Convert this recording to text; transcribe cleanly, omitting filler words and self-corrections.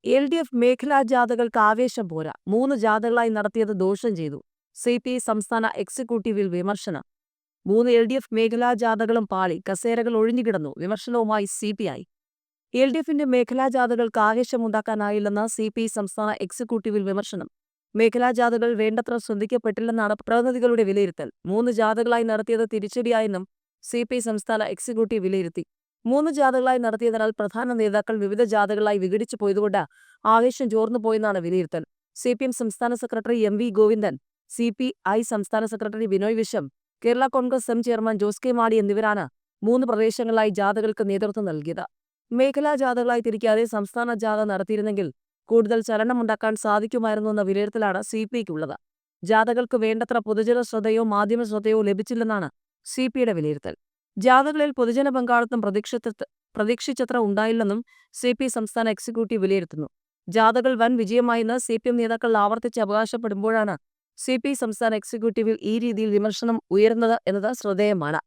എൽ.ഡി.എഫ് മേഖലാ ജാഥകൾക്ക് ആവേശം പോരാ. 3 ജാഥകളായി നടത്തിയത് ദോഷം ചെയ്തു. സി.പി.ഐ സംസ്ഥാന എക്സിക്യൂട്ടീവിൽ വിമർശനം. 3 എൽ.ഡി.എഫ് മേഖലാ ജാഥകളും പാളി. കസേരകൾ ഒഴിഞ്ഞുകിടന്നു. വിമർശനവുമായി സി.പി.ഐ. എൽ.ഡി.എഫിന്റെ മേഖലാ ജാഥകൾക്ക് ആവേശമുണ്ടാക്കാനായില്ലെന്ന് സി.പി.ഐ സംസ്ഥാന എക്സിക്യൂട്ടീവിൽ വിമർശനം. മേഖലാ ജാഥകൾ വേണ്ടത്ര ശ്രദ്ധിക്കപ്പെട്ടില്ലെന്നാണ് പ്രതിനിധികളുടെ വിലയിരുത്തൽ. 3 ജാഥകളായി നടത്തിയത് തിരിച്ചടിയായെന്നും സി.പി.ഐ സംസ്ഥാന എക്സിക്യൂട്ടീവ് വിലയിരുത്തി. 3 ജാഥകളായി നടത്തിയതിനാൽ പ്രധാന നേതാക്കൾ വിവിധ ജാഥകളായി വിഘടിച്ചു പോയതുകൊണ്ട് ആവേശം ചോർന്നുപോയെന്നാണ് വിലയിരുത്തൽ. സി.പി.എം സംസ്ഥാന സെക്രട്ടറി എം.വി. ഗോവിന്ദൻ, സി.പി.ഐ സംസ്ഥാന secretary Binoy Viswam, Kerala Congress M chairman Jose K Mani എന്നിവരാണ് 3 പ്രദേശങ്ങളിലായി ജാഥകൾക്ക് നേതൃത്വം നൽകിയത്. മേഖലാ ജാഥകളായി തിരിക്കാതെ സംസ്ഥാന ജാഥ നടത്തിയിരുന്നെങ്കിൽ കൂടുതൽ ചലനമുണ്ടാക്കാൻ സാധിക്കുമായിരുന്നുവെന്ന വിലയിരുത്തലാണ് സി.പി.ഐക്കുള്ളത്. ജാഥകൾക്ക് വേണ്ടത്ര പൊതുജന ശ്രദ്ധയോ മാധ്യമ ശ്രദ്ധയോ ലഭിച്ചില്ലെന്നാണ് സി.പി.ഐയുടെ വിലയിരുത്തൽ. ജാഥകളിൽ പൊതുജന പങ്കാളിത്തം പ്രതീക്ഷിച്ചത്ര ഉണ്ടായില്ലെന്നും സി.പി.ഐ സംസ്ഥാന എക്സിക്യൂട്ടീവ് വിലയിരുത്തുന്നു. ജാഥകൾ വൻ വിജയമായെന്ന് സി.പി.എം നേതാക്കൾ ആവർത്തിച്ച് അവകാശപ്പെടുമ്പോഴാണ് സി.പി.ഐ സംസ്ഥാന എക്സിക്യൂട്ടീവിൽ ഈ രീതിയിൽ വിമർശനം ഉയരുന്നത് എന്നത് ശ്രദ്ധേയമാണ്.